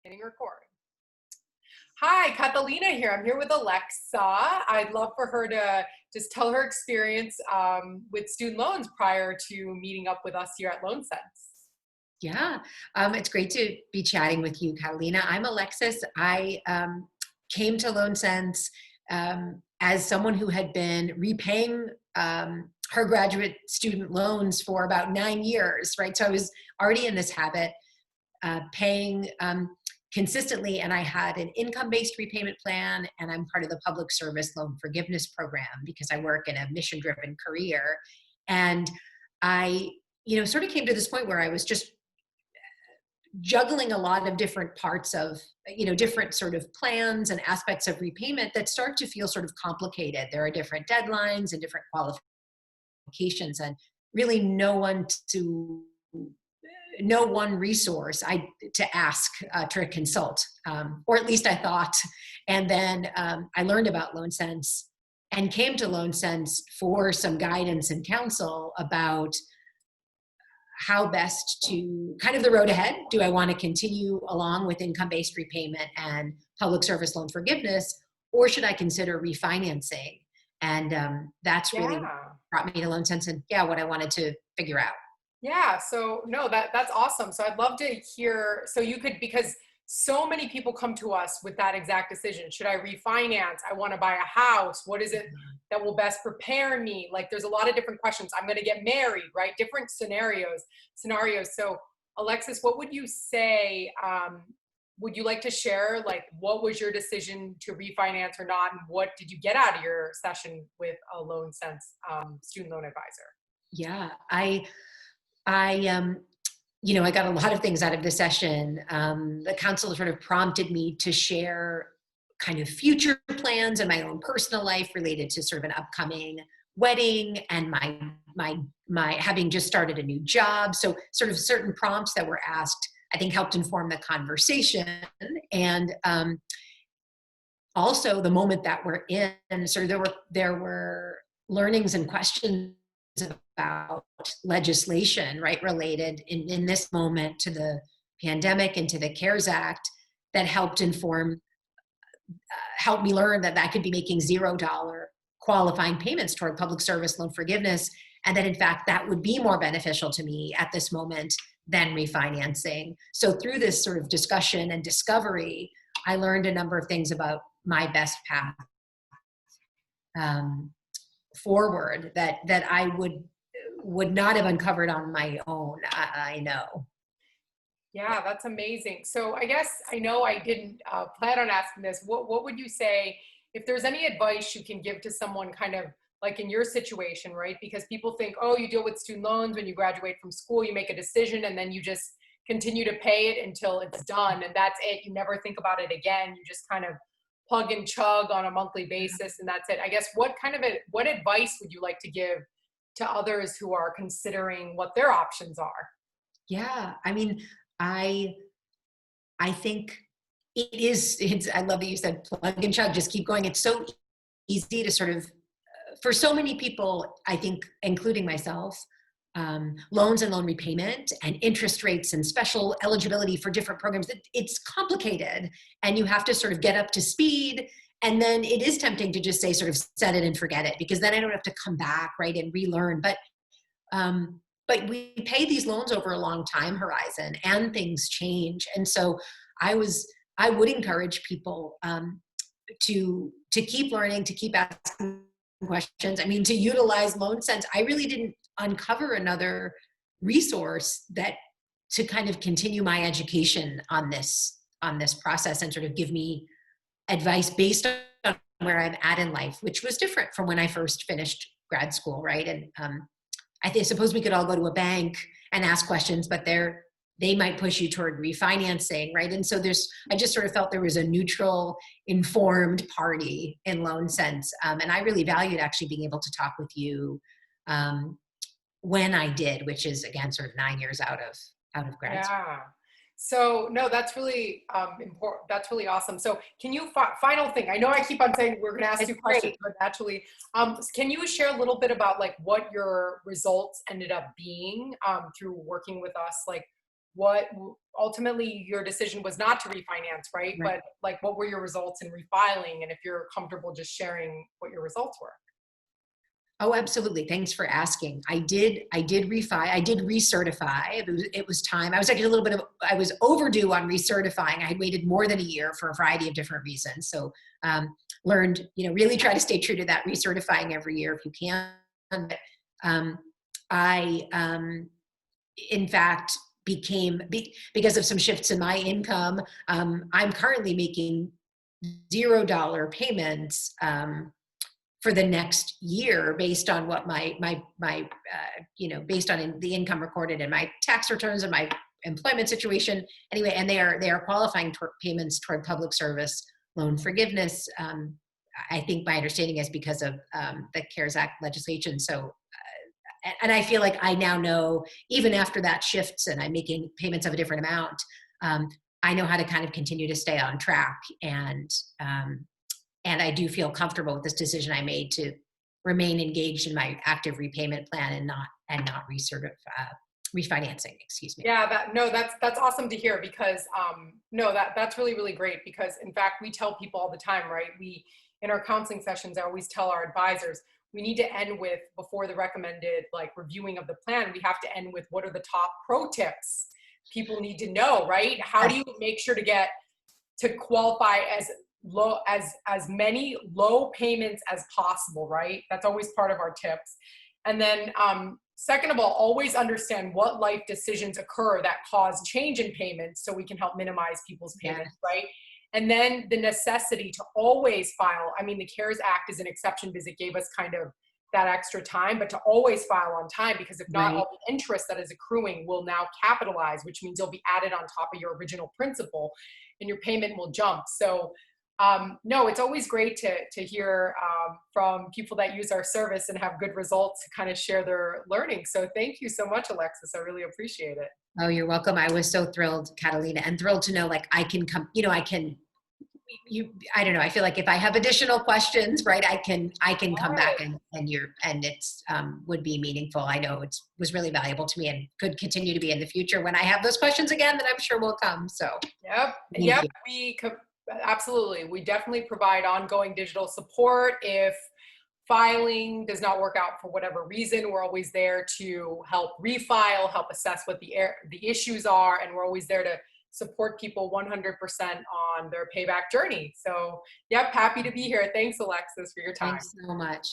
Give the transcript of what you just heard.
Hitting record. Hi, Catalina here. I'm here with Alexa. I'd love for her to just tell her experience with student loans prior to meeting up with us here at Loan Sense. Yeah, it's great to be chatting with you, Catalina. I'm Alexis. I came to Loan Sense as someone who had been repaying her graduate student loans for about 9 years, right? So I was already in this habit, paying consistently, and I had an income-based repayment plan, and I'm part of the public service loan forgiveness program because I work in a mission-driven career. And I, sort of came to this point where I was just juggling a lot of different parts of different sort of plans and aspects of repayment that start to feel sort of complicated. There are different deadlines and different qualifications, and really no one resource to ask, to consult, or at least I thought. And then I learned about Loan Sense and came to Loan Sense for some guidance and counsel about how best to kind of the road ahead. Do I want to continue along with income-based repayment and public service loan forgiveness, or should I consider refinancing? And that's really what Yeah. brought me to Loan Sense, and yeah, what I wanted to figure out. Yeah, so no, that's awesome. So I'd love to hear, so you could, because so many people come to us with that exact decision. Should I refinance? I want to buy a house. What is it that will best prepare me? Like there's a lot of different questions. I'm going to get married, right? Different scenarios. So Alexis, what would you say? Would you like to share, like, what was your decision to refinance or not? And what did you get out of your session with a Loan Sense student loan advisor? Yeah, I got a lot of things out of the session. The council sort of prompted me to share kind of future plans and my own personal life related to sort of an upcoming wedding and my having just started a new job. So sort of certain prompts that were asked, I think, helped inform the conversation. And also the moment that we're in, sort of there were learnings and questions about legislation, right, related in this moment to the pandemic and to the CARES Act that helped me learn that I could be making $0 qualifying payments toward public service loan forgiveness, and that in fact that would be more beneficial to me at this moment than refinancing. So through this sort of discussion and discovery, I learned a number of things about my best path um, forward that I would not have uncovered on my own. I know. Yeah, that's amazing. So I guess I know I didn't plan on asking this. What would you say if there's any advice you can give to someone kind of like in your situation, right? Because people think, oh, you deal with student loans when you graduate from school, you make a decision and then you just continue to pay it until it's done and that's it. You never think about it again. You just kind of plug and chug on a monthly basis and that's it. I guess what advice would you like to give to others who are considering what their options are? Yeah, I mean, I I think I love that you said plug and chug, just keep going. It's so easy to sort of, for so many people, I think, including myself, loans and loan repayment and interest rates and special eligibility for different programs, it's complicated and you have to sort of get up to speed. And then it is tempting to just say, sort of set it and forget it, because then I don't have to come back, right, and relearn. But we pay these loans over a long time horizon and things change. And so I was, I would encourage people to keep learning, to keep asking questions. I mean, to utilize Loan Sense. I really didn't uncover another resource that to kind of continue my education on this process and sort of give me advice based on where I'm at in life, which was different from when I first finished grad school, right? And suppose we could all go to a bank and ask questions, but they might push you toward refinancing, right? And so I just sort of felt there was a neutral, informed party in Loan Sense, and I really valued actually being able to talk with you um, when I did, which is again sort of 9 years out of grad school. Yeah. So no, that's really important. That's really awesome. So can you final thing? I know I keep on saying we're going to ask It's you questions, great. but actually, can you share a little bit about like what your results ended up being through working with us? Like, what ultimately your decision was not to refinance, right? Right. But like, what were your results in refiling? And if you're comfortable just sharing what your results were. Oh, absolutely. Thanks for asking. I did refi, I did recertify. It was time. I was actually I was overdue on recertifying. I had waited more than a year for a variety of different reasons. So, learned, really try to stay true to that recertifying every year if you can. But, um, I, in fact, because of some shifts in my income, I'm currently making $0 payments, for the next year based on what based on the income recorded in my tax returns and my employment situation anyway. And they are qualifying toward payments toward public service loan forgiveness. I think my understanding is because of the CARES Act legislation. So and I feel like I now know, even after that shifts and I'm making payments of a different amount, um, I know how to kind of continue to stay on track. And I do feel comfortable with this decision I made to remain engaged in my active repayment plan and not refinancing. Excuse me. Yeah, no, that's awesome to hear because no, that's really, really great because in fact we tell people all the time, right? We in our counseling sessions, I always tell our advisors we need to end with, before the recommended like reviewing of the plan, we have to end with what are the top pro tips people need to know, right? How do you make sure to qualify as many low payments as possible, right? That's always part of our tips. And then second of all, always understand what life decisions occur that cause change in payments so we can help minimize people's payments, right? And then the necessity to always file. I mean, the CARES Act is an exception because it gave us kind of that extra time, but to always file on time, because if not, Right. all the interest that is accruing will now capitalize, which means you'll be added on top of your original principal and your payment will jump. So no, it's always great to hear from people that use our service and have good results to kind of share their learning. So thank you so much, Alexis. I really appreciate it. Oh, you're welcome. I was so thrilled, Catalina, and thrilled to know like I can come, I can I don't know. I feel like if I have additional questions, right, I can come All right. back and it's would be meaningful. I know was really valuable to me and could continue to be in the future when I have those questions again that I'm sure will come. So Yep. thank Yep. you. Absolutely. We definitely provide ongoing digital support. If filing does not work out for whatever reason, we're always there to help refile, help assess what the issues are, and we're always there to support people 100% on their payback journey. So, yep, happy to be here. Thanks, Alexis, for your time. Thanks so much.